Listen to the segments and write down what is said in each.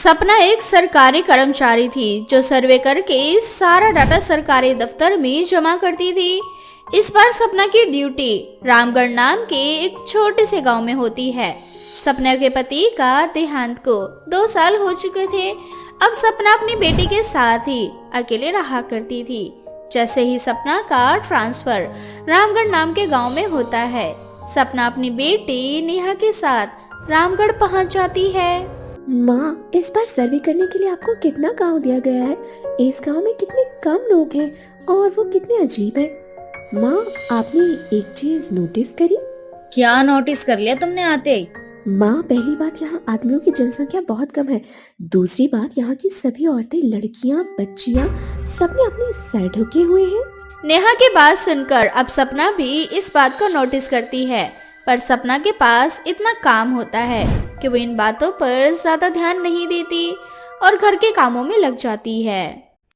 सपना एक सरकारी कर्मचारी थी जो सर्वे करके सारा डाटा सरकारी दफ्तर में जमा करती थी। इस बार सपना की ड्यूटी रामगढ़ नाम के एक छोटे से गांव में होती है। सपना के पति का देहांत को 2 साल हो चुके थे। अब सपना अपनी बेटी के साथ ही अकेले रहा करती थी। जैसे ही सपना का ट्रांसफर रामगढ़ नाम के गांव में होता है, सपना अपनी बेटी नेहा के साथ रामगढ़ पहुंच जाती है। माँ, इस बार सर्वे करने के लिए आपको कितना गांव दिया गया है? इस गांव में कितने कम लोग हैं और वो कितने अजीब हैं। माँ, आपने एक चीज नोटिस करी? क्या नोटिस कर लिया तुमने आते ही? माँ, पहली बात यहाँ आदमियों की जनसंख्या बहुत कम है। दूसरी बात, यहाँ की सभी औरतें, लड़कियाँ, बच्चियाँ सबने अपने सर ढके हुए हैं। नेहा की बात सुनकर अब सपना भी इस बात को नोटिस करती है, पर सपना के पास इतना काम होता है कि वो इन बातों पर ज्यादा ध्यान नहीं देती और घर के कामों में लग जाती है।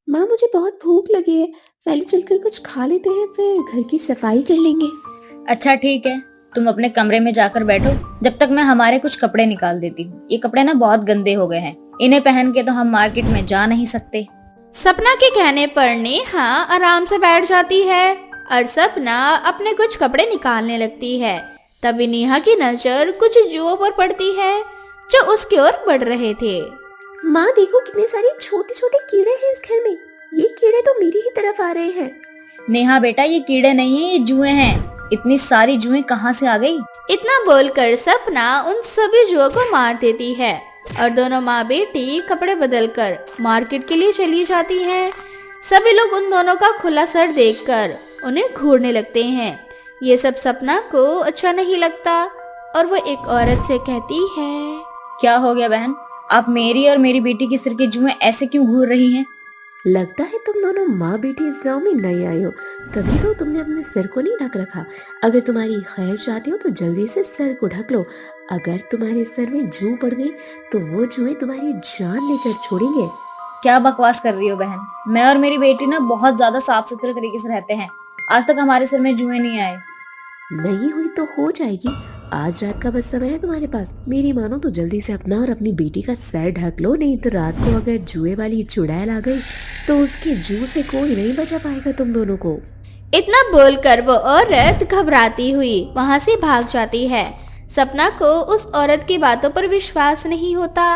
माँ, मुझे बहुत भूख लगी है, पहले चलकर कुछ खा लेते हैं, फिर घर की सफाई कर लेंगे। अच्छा ठीक है, तुम अपने कमरे में जाकर बैठो, जब तक मैं हमारे कुछ कपड़े निकाल देती हूँ। ये कपड़े ना बहुत गंदे हो गए हैं, इन्हें पहन के तो हम मार्केट में जा नहीं सकते। सपना के कहने पर नेहा आराम से बैठ जाती है और सपना अपने कुछ कपड़े निकालने लगती है। तभी नेहा की नजर कुछ जुओं पर पड़ती है जो उसकी ओर बढ़ रहे थे। माँ, देखो कितने सारे छोटे छोटे कीड़े हैं इस घर में। ये कीड़े तो मेरी ही तरफ आ रहे हैं। नेहा बेटा, ये कीड़े नहीं है, ये जुएं हैं। इतनी सारी जुएं कहाँ से आ गई? इतना बोलकर सपना उन सभी जुओं को मार देती है और दोनों माँ बेटी कपड़े बदलकर मार्केट के लिए चली जाती हैं। सभी लोग उन दोनों का खुला सर देखकर उन्हें घूरने लगते हैं। ये सब सपना को अच्छा नहीं लगता और वो एक औरत से कहती है, क्या हो गया बहन, आप मेरी और मेरी बेटी के सिर के जुएं ऐसे क्यों घूर रही हैं? लगता है तुम दोनों माँ बेटी इस गांव में नए आए हो, तभी तो तुमने अपने सर को नहीं ढक रखा। अगर तुम्हारी खैर चाहती हो तो जल्दी से सर को ढक लो। अगर तुम्हारे सर में जू पड़ गई तो वो जुएं तुम्हारी जान लेकर छोड़ेंगे। क्या बकवास कर रही हो बहन, मैं और मेरी बेटी ना बहुत ज्यादा साफ सुथरे तरीके से रहते हैं। आज तक हमारे सिर में जुएं नहीं आए। नहीं हुई तो हो जाएगी। आज रात का बस समय है तुम्हारे पास। मेरी मानो तो जल्दी से अपना और अपनी बेटी का सर ढक लो, नहीं तो रात को अगर जुए वाली चुड़ैल आ गई तो उसके जू से कोई नहीं बचा पाएगा तुम दोनों को। इतना बोलकर वो औरत घबराती हुई वहां से भाग जाती है। सपना को उस औरत की बातों पर विश्वास नहीं होता।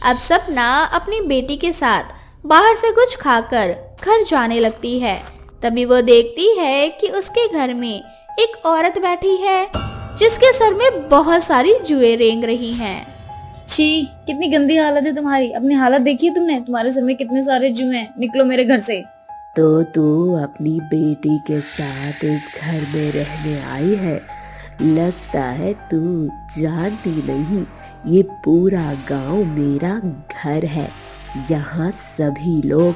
अब सपना अपनी बेटी के साथ बाहर से कुछ खाकर घर जाने लगती है। तभी वो देखती है कि उसके घर में एक औरत बैठी है जिसके सर में बहुत सारी जुएं रेंग रही हैं। छी, कितनी गंदी हालत है तुम्हारी। अपनी हालत देखी है तुमने? तुम्हारे सर में कितने सारे जुएं हैं। निकलो मेरे घर से। तो तू अपनी बेटी के साथ इस घर में रहने आई है? लगता है तू जानती नहीं, ये पूरा गांव मेरा घर है। यहाँ सभी लोग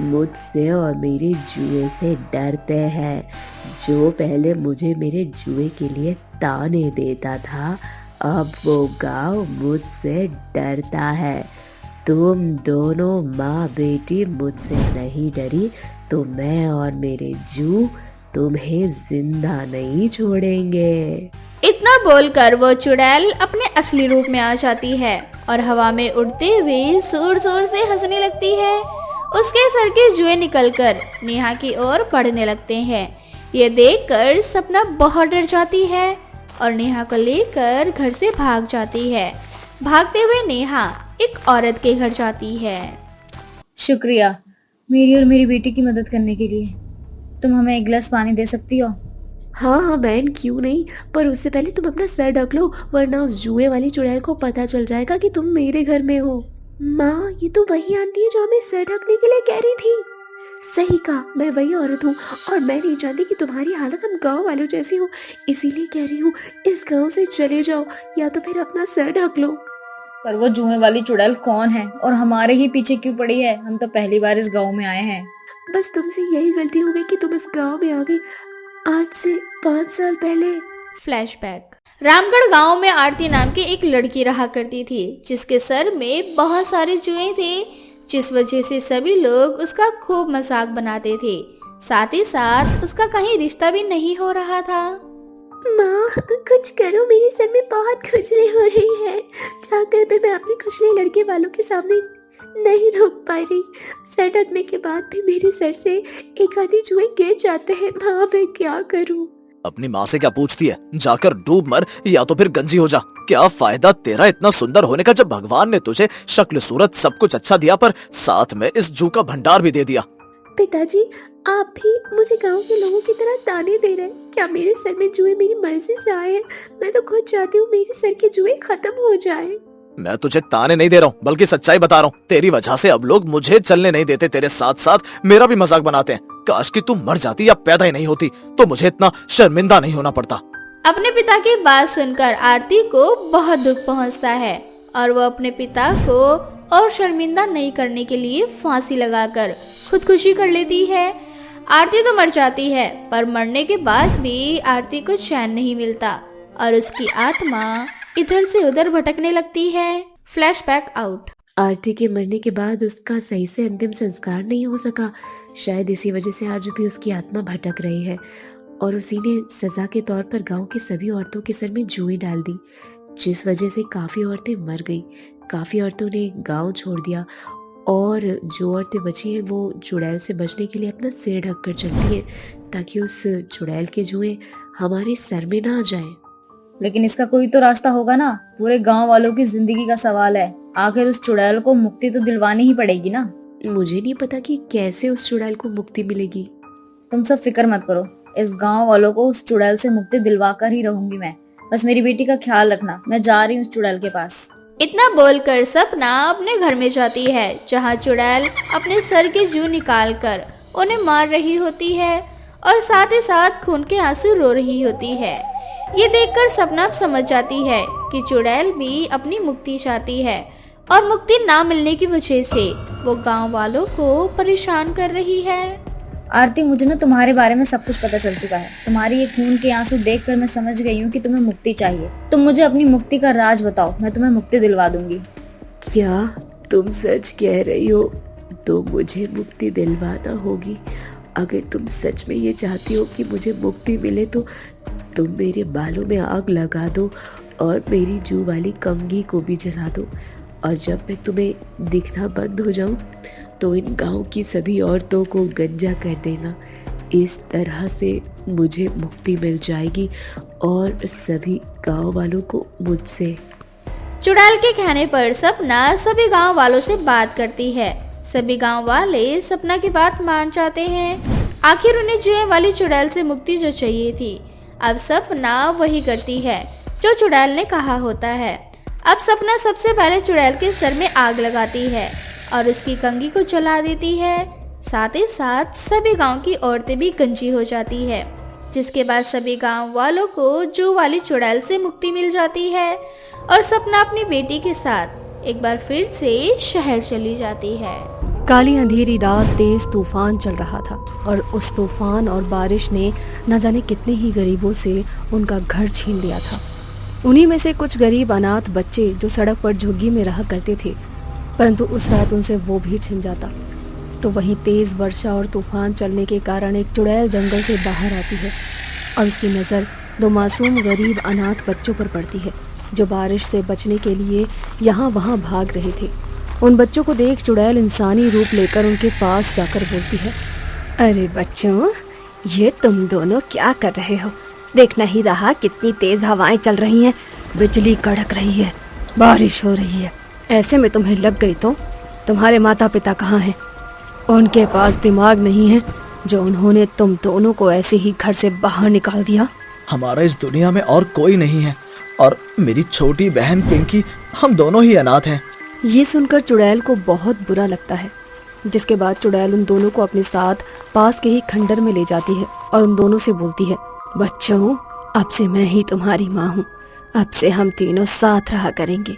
मुझसे और मेरे जुए से डरते हैं। जो पहले मुझे मेरे जुए के लिए ताने देता था, अब वो गांव मुझसे डरता है। तुम दोनों माँ बेटी मुझसे नहीं डरी तो मैं और मेरे जू तुम्हें जिंदा नहीं छोड़ेंगे। इतना बोलकर वो चुड़ैल अपने असली रूप में आ जाती है और हवा में उड़ते हुए जोर जोर से हंसने लगती है। उसके सर के जुएं निकलकर नेहा की ओर बढ़ने लगते हैं। ये देखकर सपना बहुत डर जाती है और नेहा को लेकर घर से भाग जाती है। भागते हुए नेहा एक औरत के घर जाती है। शुक्रिया मेरी और मेरी बेटी की मदद करने के लिए। तुम हमें एक गिलास पानी दे सकती हो? हाँ हाँ बहन, क्यों नहीं, पर उससे पहले तुम अपना सर ढक लो, वरना उस जुए वाली चुड़ैल को पता चल जाएगा कि तुम मेरे घर में हो। माँ, ये तो वही आंटी है जो हमें सर ढकने के लिए कह रही थी। सही कहा, मैं वही औरत हूँ और मैं नहीं चाहती कि तुम्हारी हालत हम गांव वालों जैसी हो, इसीलिए कह रही हूँ इस गांव से चले जाओ या तो फिर अपना सर ढक लो। पर वो जुए वाली चुड़ैल कौन है और हमारे ही पीछे क्यों पड़ी है? हम तो पहली बार इस गांव में आए हैं। बस तुमसे यही गलती हो गई कि तुम इस गांव में आ गई आज से 5 साल पहले। फ्लैशबैक। रामगढ़ गांव में आरती नाम की एक लड़की रहा करती थी जिसके सर में बहुत सारे जुएं थे, जिस वजह से सभी लोग उसका खूब मजाक बनाते थे। साथ ही साथ उसका कहीं रिश्ता भी नहीं हो रहा था। माँ, कुछ करो, मेरे सर में बहुत खुजली हो रही है। जाकर भी मैं अपनी खुजली लड़के वालों के सामने नहीं रोक पा रही। सर ढकने के बाद भी मेरे सर से एक आधी जुएं गिर जाते हैं। माँ, मैं क्या करूं? अपनी माँ से क्या पूछती है? जाकर डूब मर या तो फिर गंजी हो जा। क्या फायदा तेरा इतना सुंदर होने का जब भगवान ने तुझे शक्ल सूरत सब कुछ अच्छा दिया पर साथ में इस जू का भंडार भी दे दिया। पिताजी, आप भी मुझे गांव के लोगों की तरह ताने दे रहे हैं। क्या मेरे सर में जुएं मेरी मर्जी से आए हैं? मैं तो खुद चाहती हूँ मेरे सर के जुएं खत्म हो जाए। मैं तुझे ताने नहीं दे रहा हूँ बल्कि सच्चाई बता रहा हूँ। तेरी वजह से अब लोग मुझे चलने नहीं देते, तेरे साथ साथ मेरा भी मजाक बनाते हैं। काश कि तू मर जाती या पैदा ही नहीं होती तो मुझे इतना शर्मिंदा नहीं होना पड़ता। अपने पिता की बात सुनकर आरती को बहुत दुख पहुंचता है और वो अपने पिता को और शर्मिंदा नहीं करने के लिए फांसी लगाकर खुदकुशी कर लेती है। आरती तो मर जाती है पर मरने के बाद भी आरती को चैन नहीं मिलता और उसकी आत्मा इधर से उधर भटकने लगती है। Flashback out. आरती के मरने के बाद उसका सही से अंतिम संस्कार नहीं हो सका। शायद इसी वजह से आज भी उसकी आत्मा भटक रही है और उसी ने सजा के तौर पर गांव की सभी औरतों के सर में जुएं डाल दी, जिस वजह से काफ़ी औरतें मर गई। काफ़ी औरतों ने गांव छोड़ दिया और जो औरतें बची हैं वो चुड़ैल से बचने के लिए अपना सिर ढक कर चलती हैं ताकि उस चुड़ैल के जुएं हमारे सर में ना आ जाए। लेकिन इसका कोई तो रास्ता होगा ना। पूरे गांव वालों की जिंदगी का सवाल है। आखिर उस चुड़ैल को मुक्ति तो दिलवानी ही पड़ेगी ना। मुझे नहीं पता कि कैसे उस चुड़ैल को मुक्ति मिलेगी। तुम सब फिक्र मत करो, इस गांव वालों को उस चुड़ैल से मुक्ति दिलवा कर ही रहूंगी मैं। बस मेरी बेटी का ख्याल रखना। मैं जा रही हूँ उस चुड़ैल के पास। इतना बोलकर सपना अपने घर में जाती है जहाँ चुड़ैल अपने सर के जू निकाल कर उन्हें मार रही होती है और साथ ही साथ खून के आंसू रो रही होती है। ये देखकर सपना समझ जाती है कि चुड़ैल भी अपनी मुक्ति चाहती है और मुक्ति ना मिलने की वजह से वो गांव वालों को परेशान कर रही है। आरती, मुझे ना तुम्हारे बारे में सब कुछ पता चल चुका है। तुम्हारी ये खून के आंसू देखकर मैं समझ गई हूँ कि तुम्हें मुक्ति चाहिए। तुम मुझे अपनी मुक्ति का राज बताओ, मैं तुम्हें मुक्ति दिलवा दूंगी। क्या तुम सच कह रही हो? तो मुझे मुक्ति दिलवाना होगी। अगर तुम सच में ये चाहती हो कि मुझे मुक्ति मिले तो तुम मेरे बालों में आग लगा दो और मेरी जू वाली कंघी को भी जला दो, और जब मैं तुम्हें दिखना बंद हो जाऊं तो इन गांव की सभी औरतों को गंजा कर देना। इस तरह से मुझे मुक्ति मिल जाएगी और सभी गांव वालों को मुझसे। चुड़ैल के कहने पर सपना सभी गांव वालों से बात करती है। सभी गांव वाले सपना की बात मान जाते हैं। आखिर उन्हें जुए वाली चुड़ैल से मुक्ति जो चाहिए थी, अब सपना वही करती है जो चुड़ैल ने कहा होता है। अब सपना सबसे पहले चुड़ैल के सर में आग लगाती है और उसकी कंघी को जला देती है। साथ ही साथ सभी गांव की औरतें भी गंजी हो जाती है, जिसके बाद सभी गांव वालों को जू वाली चुड़ैल से मुक्ति मिल जाती है और सपना अपनी बेटी के साथ एक बार फिर से शहर चली जाती है। काली अंधेरी रात तेज तूफान चल रहा था और उस तूफान और बारिश ने न जाने कितने ही गरीबों से उनका घर छीन लिया था। उन्हीं में से कुछ गरीब अनाथ बच्चे जो सड़क पर झुग्गी में रहा करते थे, परंतु उस रात उनसे वो भी छिन जाता। तो वहीं तेज वर्षा और तूफान चलने के कारण एक चुड़ैल जंगल से बाहर आती है और उसकी नज़र दो मासूम गरीब अनाथ बच्चों पर पड़ती है जो बारिश से बचने के लिए यहाँ वहाँ भाग रहे थे। उन बच्चों को देख चुड़ैल इंसानी रूप लेकर उनके पास जाकर बोलती है, अरे बच्चों, ये तुम दोनों क्या कर रहे हो? देख नहीं रहा कितनी तेज हवाएं चल रही हैं, बिजली कड़क रही है, बारिश हो रही है। ऐसे में तुम्हें लग गई तो तुम्हारे माता पिता कहाँ हैं? उनके पास दिमाग नहीं है जो उन्होंने तुम दोनों को ऐसे ही घर से बाहर निकाल दिया? हमारा इस दुनिया में और कोई नहीं है और मेरी छोटी बहन पिंकी, हम दोनों ही अनाथ हैं। ये सुनकर चुड़ैल को बहुत बुरा लगता है, जिसके बाद चुड़ैल उन दोनों को अपने साथ पास के ही खंडर में ले जाती है और उन दोनों से बोलती है, बच्चों, अब से मैं ही तुम्हारी माँ हूँ। अब से हम तीनों साथ रहा करेंगे।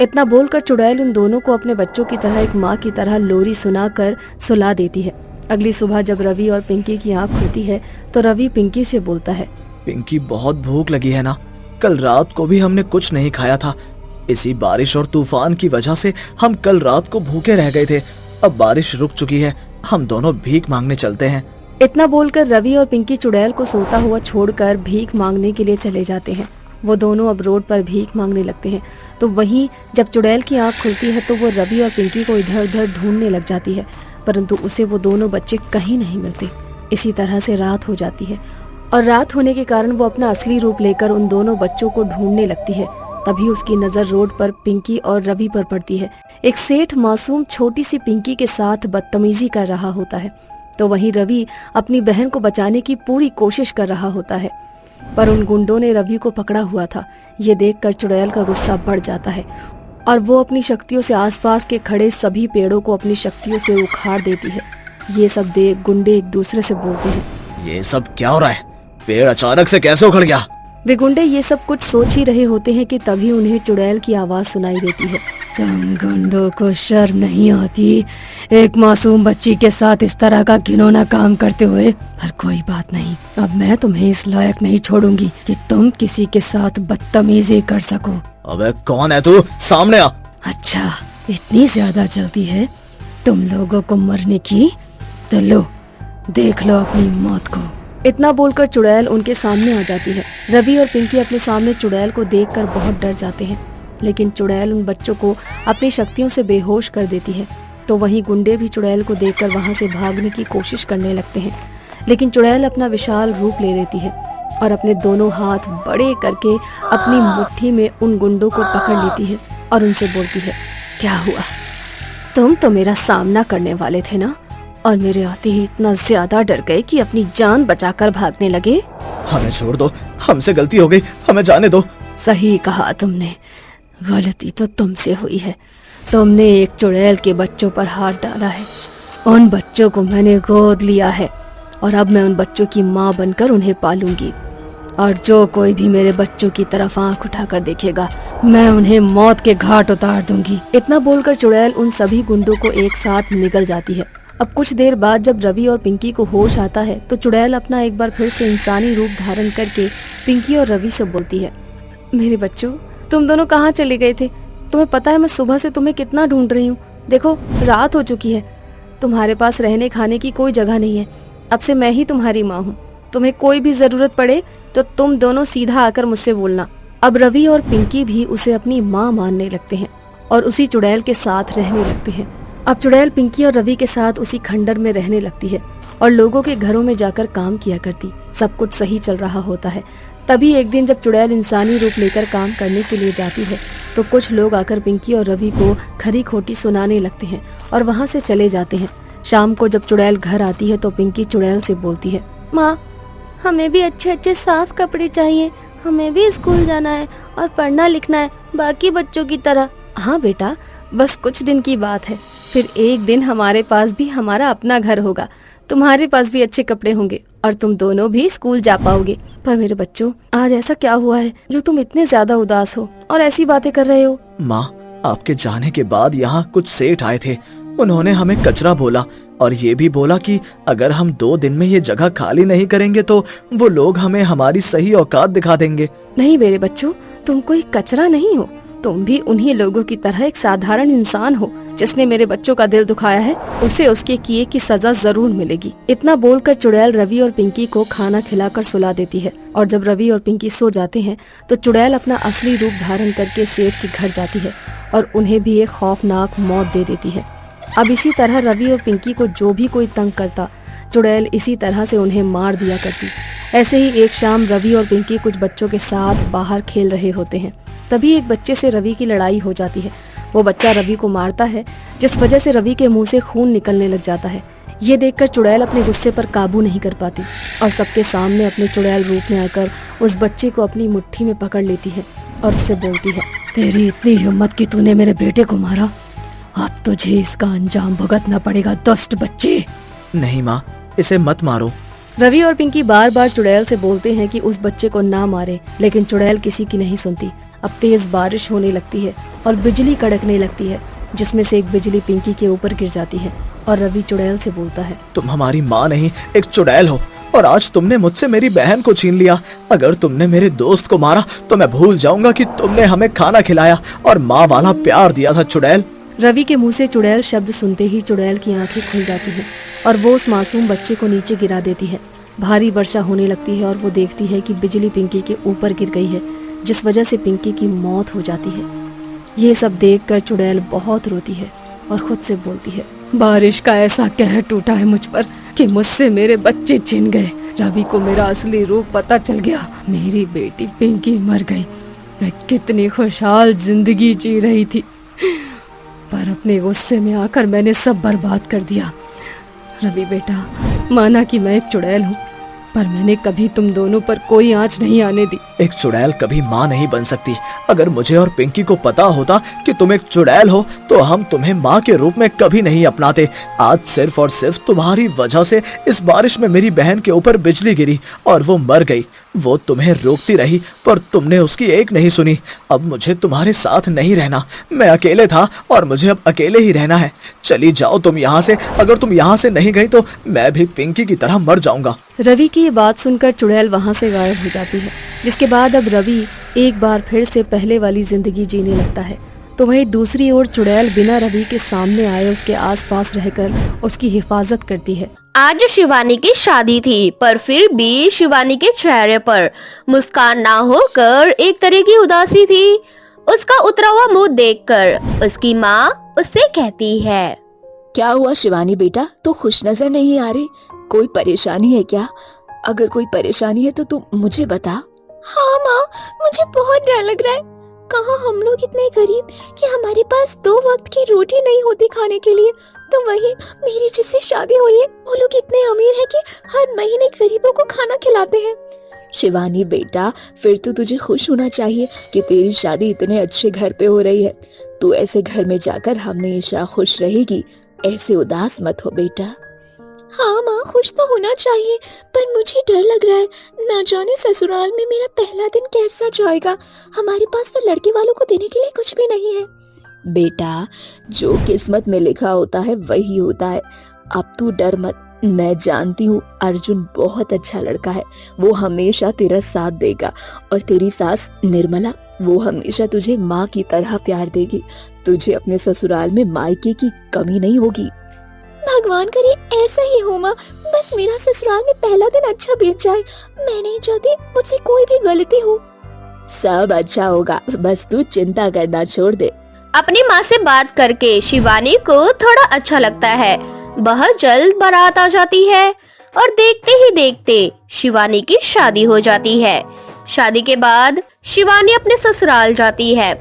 इतना बोलकर चुड़ैल उन दोनों को अपने बच्चों की तरह एक माँ की तरह लोरी सुनाकर सुला देती है। अगली सुबह जब रवि और पिंकी की आँख खुलती है तो रवि पिंकी से बोलता है, पिंकी, बहुत भूख लगी है ना? कल रात को भी हमने कुछ नहीं खाया था। इसी बारिश और तूफान की वजह से हम कल रात को भूखे रह गए थे। अब बारिश रुक चुकी है, हम दोनों भीख मांगने चलते हैं। इतना बोलकर रवि और पिंकी चुड़ैल को सोता हुआ छोड़कर भीख मांगने के लिए चले जाते हैं। वो दोनों अब रोड पर भीख मांगने लगते हैं। तो वहीं जब चुड़ैल की आंख खुलती है तो वो रवि और पिंकी को इधर उधर ढूंढने लग जाती है, परंतु उसे वो दोनों बच्चे कहीं नहीं मिलते। इसी तरह से रात हो जाती है और रात होने के कारण वो अपना असली रूप लेकर उन दोनों बच्चों को ढूंढने लगती है। तभी उसकी नजर रोड पर पिंकी और रवि पर पड़ती है। एक सेठ मासूम छोटी सी पिंकी के साथ बदतमीजी कर रहा होता है, तो वहीं रवि अपनी बहन को बचाने की पूरी कोशिश कर रहा होता है, पर उन गुंडों ने रवि को पकड़ा हुआ था। ये देखकर चुड़ैल का गुस्सा बढ़ जाता है और वो अपनी शक्तियों से आसपास के खड़े सभी पेड़ों को अपनी शक्तियों से उखाड़ देती है। ये सब देख गुंडे एक दूसरे से बोलते हैं, ये सब क्या हो रहा है? पेड़ अचानक से कैसे उखड़ गया? वे गुंडे ये सब कुछ सोच ही रहे होते हैं कि तभी उन्हें चुड़ैल की आवाज सुनाई देती है। तुम गुंडों को शर्म नहीं आती एक मासूम बच्ची के साथ इस तरह का घिनौना काम करते हुए? पर कोई बात नहीं, अब मैं तुम्हें इस लायक नहीं छोड़ूंगी कि तुम किसी के साथ बदतमीजी कर सको। अबे कौन है तू? सामने आ। अच्छा, इतनी ज्यादा जल्दी है तुम लोगों को मरने की? तो लो, देख लो अपनी मौत को। इतना बोलकर चुड़ैल उनके सामने आ जाती है। रवि और पिंकी अपने सामने चुड़ैल को देखकर बहुत डर जाते हैं, लेकिन चुड़ैल उन बच्चों को अपनी शक्तियों से बेहोश कर देती है। तो वहीं गुंडे भी चुड़ैल को देखकर वहां से भागने की कोशिश करने लगते हैं, लेकिन चुड़ैल अपना विशाल रूप ले लेती है और अपने दोनों हाथ बड़े करके अपनी मुट्ठी में उन गुंडों को पकड़ लेती है और उनसे बोलती है, क्या हुआ? तुम तो मेरा सामना करने वाले थे ना, और मेरे आते ही इतना ज्यादा डर गए कि अपनी जान बचाकर भागने लगे? हमें छोड़ दो, हमसे गलती हो गई, हमें जाने दो। सही कहा तुमने, गलती तो तुमसे हुई है। तुमने एक चुड़ैल के बच्चों पर हाथ डाला है। उन बच्चों को मैंने गोद लिया है और अब मैं उन बच्चों की माँ बनकर उन्हें पालूंगी, और जो कोई भी मेरे बच्चों की तरफ आंख उठाकर देखेगा मैं उन्हें मौत के घाट उतार दूंगी। इतना बोलकर चुड़ैल उन सभी गुंडों को एक साथ निगल जाती है। अब कुछ देर बाद जब रवि और पिंकी को होश आता है तो चुड़ैल अपना एक बार फिर से इंसानी रूप धारण करके पिंकी और रवि से बोलती है, मेरे बच्चों, तुम दोनों कहाँ चले गए थे? तुम्हें पता है मैं सुबह से तुम्हें कितना ढूंढ रही हूँ। देखो रात हो चुकी है, तुम्हारे पास रहने खाने की कोई जगह नहीं है। अब से मैं ही तुम्हारी माँ हूँ। तुम्हें कोई भी जरूरत पड़े तो तुम दोनों सीधा आकर मुझसे बोलना। अब रवि और पिंकी भी उसे अपनी माँ मानने लगते हैं और उसी चुड़ैल के साथ रहने लगते हैं। अब चुड़ैल पिंकी और रवि के साथ उसी खंडर में रहने लगती है और लोगों के घरों में जाकर काम किया करती। सब कुछ सही चल रहा होता है। तभी एक दिन जब चुड़ैल इंसानी रूप लेकर काम करने के लिए जाती है तो कुछ लोग आकर पिंकी और रवि को खरी खोटी सुनाने लगते हैं और वहाँ से चले जाते हैं। शाम को जब चुड़ैल घर आती है तो पिंकी चुड़ैल से बोलती है, माँ, हमें भी अच्छे अच्छे साफ कपड़े चाहिए। हमें भी स्कूल जाना है और पढ़ना लिखना है बाकी बच्चों की तरह। हाँ बेटा, बस कुछ दिन की बात है, फिर एक दिन हमारे पास भी हमारा अपना घर होगा, तुम्हारे पास भी अच्छे कपड़े होंगे और तुम दोनों भी स्कूल जा पाओगे। पर मेरे बच्चों, आज ऐसा क्या हुआ है जो तुम इतने ज्यादा उदास हो और ऐसी बातें कर रहे हो? माँ, आपके जाने के बाद यहाँ कुछ सेठ आए थे। उन्होंने हमें कचरा बोला और ये भी बोला कि अगर हम 2 दिन में ये जगह खाली नहीं करेंगे तो वो लोग हमें हमारी सही औकात दिखा देंगे। नहीं मेरे बच्चों, तुम कोई कचरा नहीं हो। तुम भी उन्हीं लोगों की तरह एक साधारण इंसान हो। जिसने मेरे बच्चों का दिल दुखाया है उसे उसके किए की सजा जरूर मिलेगी। इतना बोलकर चुड़ैल रवि और पिंकी को खाना खिलाकर सुला देती है और जब रवि और पिंकी सो जाते हैं तो चुड़ैल अपना असली रूप धारण करके सेठ के घर जाती है और उन्हें भी एक खौफनाक मौत दे देती है। अब इसी तरह रवि और पिंकी को जो भी कोई तंग करता, चुड़ैल इसी तरह से उन्हें मार दिया करती। ऐसे ही एक शाम रवि और पिंकी कुछ बच्चों के साथ बाहर खेल रहे होते हैं। तभी एक बच्चे से रवि की लड़ाई हो जाती है। वो बच्चा रवि को मारता है, जिस वजह से रवि के मुंह से खून निकलने लग जाता है। ये देखकर चुड़ैल अपने गुस्से पर काबू नहीं कर पाती और सबके सामने अपने चुड़ैल रूप में आकर उस बच्चे को अपनी मुट्ठी में पकड़ लेती है और उससे बोलती है, तेरी इतनी हिम्मत कि तूने मेरे बेटे को मारा, अब तुझे इसका अंजाम भुगतना पड़ेगा दुष्ट बच्चे। नहीं माँ, इसे मत मारो। रवि और पिंकी बार बार चुड़ैल से बोलते हैं कि उस बच्चे को ना मारे, लेकिन चुड़ैल किसी की नहीं सुनती। अब तेज बारिश होने लगती है और बिजली कड़कने लगती है, जिसमें से एक बिजली पिंकी के ऊपर गिर जाती है और रवि चुड़ैल से बोलता है, तुम हमारी माँ नहीं, एक चुड़ैल हो और आज तुमने मुझसे मेरी बहन को छीन लिया। अगर तुमने मेरे दोस्त को मारा तो मैं भूल जाऊंगा कि तुमने हमें खाना खिलाया और माँ वाला प्यार दिया था। चुड़ैल। रवि के मुंह से चुड़ैल शब्द सुनते ही चुड़ैल की आंखें खुल जाती हैं और वो उस मासूम बच्चे को नीचे गिरा देती है। भारी वर्षा होने लगती है और वो देखती है कि बिजली पिंकी के ऊपर गिर गई है, जिस वजह से पिंकी की मौत हो जाती है। ये सब देखकर चुड़ैल बहुत रोती है और खुद से बोलती है, बारिश का ऐसा कहर टूटा है मुझ पर कि मुझसे मेरे बच्चे छिन गए। रवि को मेरा असली रूप पता चल गया। मेरी बेटी पिंकी मर गई। मैं कितनी खुशहाल जिंदगी जी रही थी, पर अपने गुस्से में आकर मैंने सब बर्बाद कर दिया। रवि बेटा, माना कि मैं एक चुड़ैल हूँ, पर मैंने कभी तुम दोनों पर कोई आंच नहीं आने दी। एक चुड़ैल कभी माँ नहीं बन सकती। अगर मुझे और पिंकी को पता होता कि तुम एक चुड़ैल हो तो हम तुम्हें माँ के रूप में कभी नहीं अपनाते। आज सिर्फ और सिर्फ तुम्हारी वजह से इस बारिश में मेरी बहन के ऊपर बिजली गिरी और वो मर गई। वो तुम्हें रोकती रही पर तुमने उसकी एक नहीं सुनी। अब मुझे तुम्हारे साथ नहीं रहना। मैं अकेले था और मुझे अब अकेले ही रहना है। चली जाओ तुम यहाँ से। अगर तुम यहाँ से नहीं गई तो मैं भी पिंकी की तरह मर जाऊंगा। रवि की ये बात सुनकर चुड़ैल वहाँ से गायब हो जाती है, जिसके बाद अब रवि एक बार फिर से पहले वाली जिंदगी जीने लगता है। तो वहीं दूसरी ओर चुड़ैल बिना रवि के सामने आए उसके आसपास रहकर उसकी हिफाजत करती है। आज शिवानी की शादी थी, पर फिर भी शिवानी के चेहरे पर मुस्कान ना होकर एक तरह की उदासी थी। उसका उतरा हुआ मुंह देखकर उसकी माँ उससे कहती है, क्या हुआ शिवानी बेटा, तो खुश नजर नहीं आ रही? कोई परेशानी है क्या? अगर कोई परेशानी है तो तुम मुझे बता। हाँ माँ, मुझे बहुत डर लग रहा है। कहाँ हम लोग इतने गरीब कि हमारे पास 2 वक्त की रोटी नहीं होती खाने के लिए, तो वही मेरी जिससे शादी हुई है वो लोग इतने अमीर हैं कि हर महीने गरीबों को खाना खिलाते हैं। शिवानी बेटा, फिर तो तुझे खुश होना चाहिए कि तेरी शादी इतने अच्छे घर पे हो रही है। तू ऐसे घर में जाकर हमेशा खुश रहेगी। ऐसे उदास मत हो बेटा। हाँ माँ, खुश तो होना चाहिए, पर मुझे डर लग रहा है। ना जाने ससुराल में मेरा पहला दिन कैसा जाएगा। हमारे पास तो लड़के वालों को देने के लिए कुछ भी नहीं है। बेटा, जो किस्मत में लिखा होता है वही होता है। अब तू डर मत। मैं जानती हूँ अर्जुन बहुत अच्छा लड़का है। वो हमेशा तेरा साथ देगा। और तेरी सास निर्मला, वो हमेशा तुझे माँ की तरह प्यार देगी। तुझे अपने ससुराल में मायके की कमी नहीं होगी। भगवान करे ऐसा ही हो माँ। बस मेरा ससुराल में पहला दिन अच्छा बीत जाए। मैं नहीं चाहती मुझसे कोई भी गलती हो। सब अच्छा होगा, बस तू चिंता करना छोड़ दे। अपनी माँ से बात करके शिवानी को थोड़ा अच्छा लगता है। बहुत जल्द बारात आ जाती है और देखते ही देखते शिवानी की शादी हो जाती है। शादी के बाद शिवानी अपने ससुराल जाती है,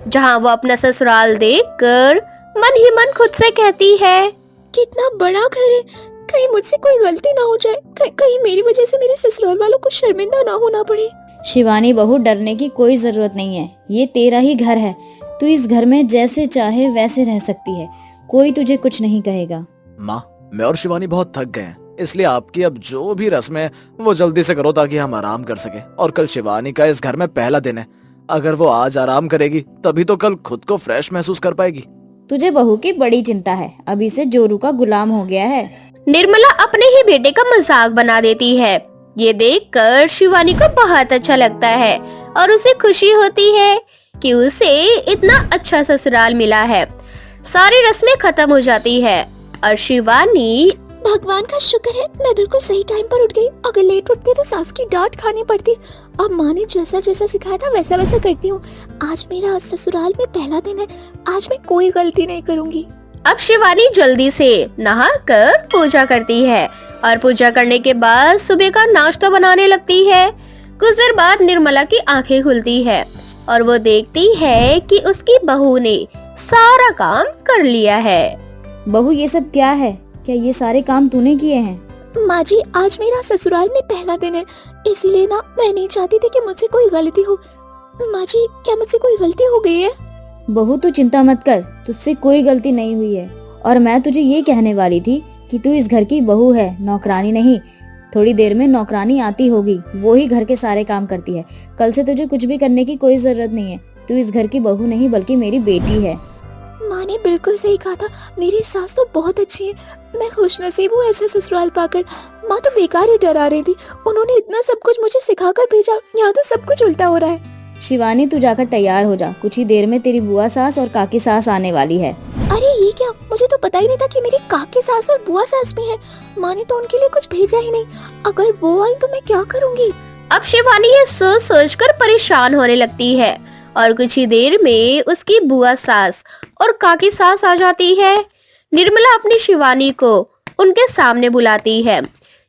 जहाँ वो अपना ससुराल देखकर मन ही मन खुद से कहती है, कितना बड़ा घर है। कहीं मुझसे कोई गलती ना हो जाए। कहीं मेरी वजह से मेरे ससुराल वालों को शर्मिंदा ना होना पड़े। शिवानी बहू, डरने की कोई जरूरत नहीं है। ये तेरा ही घर है। तू इस घर में जैसे चाहे वैसे रह सकती है। कोई तुझे कुछ नहीं कहेगा। माँ, मैं और शिवानी बहुत थक गए हैं, इसलिए आपकी अब जो भी रस्म है वो जल्दी से करो ताकि हम आराम कर सके। और कल शिवानी का इस घर में पहला दिन है। अगर वो आज आराम करेगी तभी तो कल खुद को फ्रेश महसूस कर पाएगी। तुझे बहू की बड़ी चिंता है। अभी से जोरू का गुलाम हो गया है। निर्मला अपने ही बेटे का मजाक बना देती है। ये देखकर शिवानी को बहुत अच्छा लगता है और उसे खुशी होती है कि उसे इतना अच्छा ससुराल मिला है। सारी रस्में खत्म हो जाती है और शिवानी, भगवान का शुक्र है मैं बिल्कुल सही टाइम पर उठ गई। अगर लेट उठती तो सास की डांट खानी पड़ती। अब माँ ने जैसा जैसा सिखाया था वैसा वैसा करती हूँ। आज मेरा ससुराल में पहला दिन है। आज मैं कोई गलती नहीं करूँगी। अब शिवानी जल्दी से नहाकर पूजा करती है और पूजा करने के बाद सुबह का नाश्ता बनाने लगती है। कुछ देर बाद निर्मला की आंखें खुलती है और वो देखती है कि उसकी बहू ने सारा काम कर लिया है। बहू, ये सब क्या है? क्या ये सारे काम तूने किए हैं? माँ जी, आज मेरा ससुराल में पहला दिन है, इसीलिए ना मैं नहीं चाहती थी कि मुझसे कोई गलती हो। माँ जी, क्या मुझसे कोई गलती हो गई है? बहू, तू चिंता मत कर। तुझसे कोई गलती नहीं हुई है। और मैं तुझे ये कहने वाली थी कि तू इस घर की बहू है, नौकरानी नहीं। थोड़ी देर में नौकरानी आती होगी, वो ही घर के सारे काम करती है। कल से तुझे कुछ भी करने की कोई जरूरत नहीं है। तू इस घर की बहू नहीं बल्कि मेरी बेटी है। माँ ने बिल्कुल सही कहा था। मेरी सास तो बहुत अच्छी है। मैं खुशनसीब हूँ ऐसा ससुराल पाकर। माँ तो बेकार ही डरा रही थी। उन्होंने इतना सब कुछ मुझे सिखाकर भेजा, यहाँ तो सब कुछ उल्टा हो रहा है। शिवानी, तू जाकर तैयार हो जा। कुछ ही देर में तेरी बुआ सास और काकी सास आने वाली है। अरे ये क्या, मुझे तो पता ही नहीं था कि मेरी काकी सास और बुआ सास भी है। माँ ने तो उनके लिए कुछ भेजा ही नहीं। अगर वो आई तो मैं क्या करूँगी? अब शिवानी ये सोच सोच कर परेशान होने लगती है और कुछ ही देर में उसकी बुआ सास और काकी सास आ जाती है। निर्मला अपनी शिवानी को उनके सामने बुलाती है।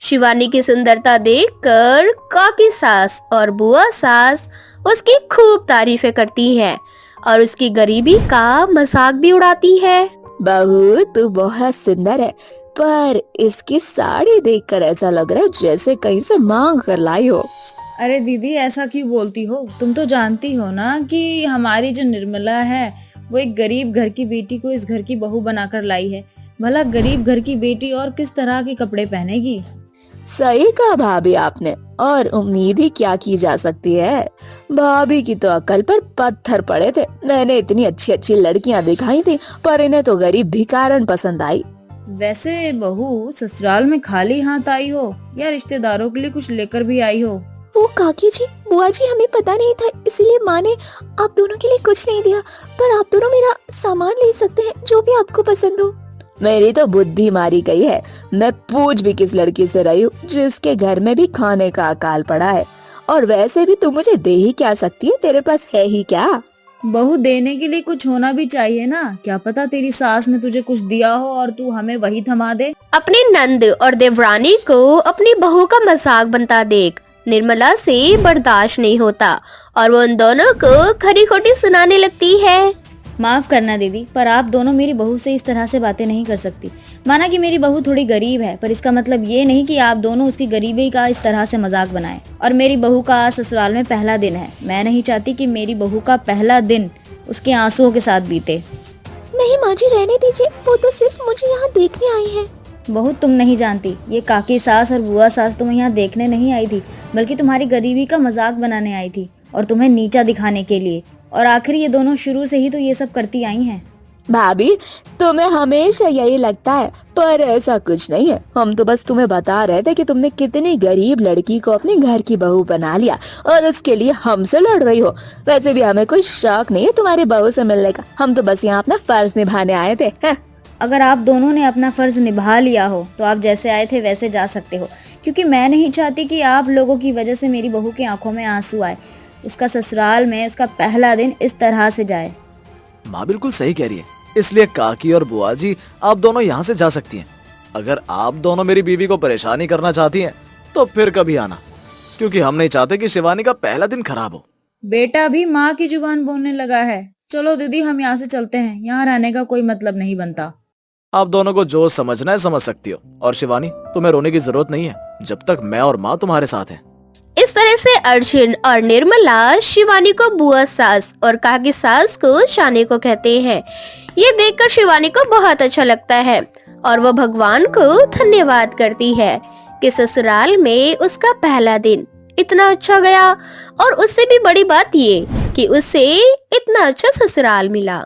शिवानी की सुंदरता देखकर काकी सास और बुआ सास उसकी खूब तारीफें करती हैं और उसकी गरीबी का मजाक भी उड़ाती है। बहू तू बहुत सुंदर है, पर इसकी साड़ी देखकर ऐसा लग रहा है जैसे कहीं से मांग कर लाई हो। अरे दीदी ऐसा क्यों बोलती हो? तुम तो जानती हो ना कि हमारी जो निर्मला है वो एक गरीब घर की बेटी को इस घर की बहू बनाकर लाई है। भला गरीब घर की बेटी और किस तरह के कपड़े पहनेगी? सही कहा भाभी आपने, और उम्मीद ही क्या की जा सकती है। भाभी की तो अकल पर पत्थर पड़े थे। मैंने इतनी अच्छी अच्छी लड़कियां दिखाई थी, पर इन्हें तो गरीब भिखारन पसंद आई। वैसे बहू ससुराल में खाली हाथ आई हो या रिश्तेदारों के लिए कुछ लेकर भी आई हो? वो काकी जी, बुआ जी, हमें पता नहीं था, इसलिए माँ ने आप दोनों के लिए कुछ नहीं दिया। पर आप दोनों मेरा सामान ले सकते हैं, जो भी आपको पसंद हो। मेरी तो बुद्धि मारी गई है। मैं पूछ भी किस लड़की से रही हूँ जिसके घर में भी खाने का अकाल पड़ा है। और वैसे भी तू मुझे दे ही क्या सकती है, तेरे पास है ही क्या? बहू देने के लिए कुछ होना भी चाहिए ना। क्या पता तेरी सास ने तुझे कुछ दिया हो और तू हमें वही थमा दे। अपनी नंद और देवरानी को अपनी बहू का मजाक बनता देख निर्मला से बर्दाश्त नहीं होता और वो उन दोनों को खरी खोटी सुनाने लगती है। माफ करना दीदी, पर आप दोनों मेरी बहू से इस तरह से बातें नहीं कर सकती। माना कि मेरी बहू थोड़ी गरीब है, पर इसका मतलब ये नहीं कि आप दोनों उसकी गरीबी का इस तरह से मजाक बनाएं। और मेरी बहू का आज ससुराल में पहला दिन है। मैं नहीं चाहती कि मेरी बहू का पहला दिन उसके आंसुओं के साथ बीते। नहीं माँ जी, रहने दीजिए, वो तो सिर्फ मुझे यहाँ देखने आई है। बहू तुम नहीं जानती, ये काकी सास और बुआ सास तुम्हें यहाँ देखने नहीं आई थी, बल्कि तुम्हारी गरीबी का मजाक बनाने आई थी और तुम्हें नीचा दिखाने के लिए। और आखिर ये दोनों शुरू से ही तो ये सब करती आई हैं। भाभी तुम्हें हमेशा यही लगता है, पर ऐसा कुछ नहीं है। हम तो बस तुम्हें बता रहे थे कि तुमने कितनी गरीब लड़की को अपने घर की बहू बना लिया और इसके लिए हमसे लड़ रही हो। वैसे भी हमें कोई शौक नहीं है तुम्हारी बहू से मिलने का। हम तो बस यहाँ अपना फर्ज निभाने आए थे। अगर आप दोनों ने अपना फर्ज निभा लिया हो तो आप जैसे आए थे वैसे जा सकते हो, क्योंकि मैं नहीं चाहती कि आप लोगों की वजह से मेरी बहू की आंखों में आंसू आए। उसका ससुराल में उसका पहला दिन इस तरह से जाए। माँ बिल्कुल सही कह रही है, इसलिए काकी और बुआ जी आप दोनों यहाँ से जा सकती हैं। अगर आप दोनों मेरी बीवी को परेशानी करना चाहती हैं तो फिर कभी आना, क्योंकि हम नहीं चाहते कि शिवानी का पहला दिन खराब हो। बेटा भी माँ की जुबान बोलने लगा है। चलो दीदी हम यहाँ से चलते हैं, यहाँ रहने का कोई मतलब नहीं बनता। आप दोनों को जो समझना है समझ सकती हो। और शिवानी तुम्हें रोने की जरूरत नहीं है, जब तक मैं और माँ तुम्हारे साथ हैं। इस तरह से अर्जुन और निर्मला शिवानी को बुआ सास और काकी सास को शाने को कहते हैं। ये देखकर शिवानी को बहुत अच्छा लगता है और वो भगवान को धन्यवाद करती है कि ससुराल में उसका पहला दिन इतना अच्छा गया और उससे भी बड़ी बात ये कि उसे इतना अच्छा ससुराल मिला।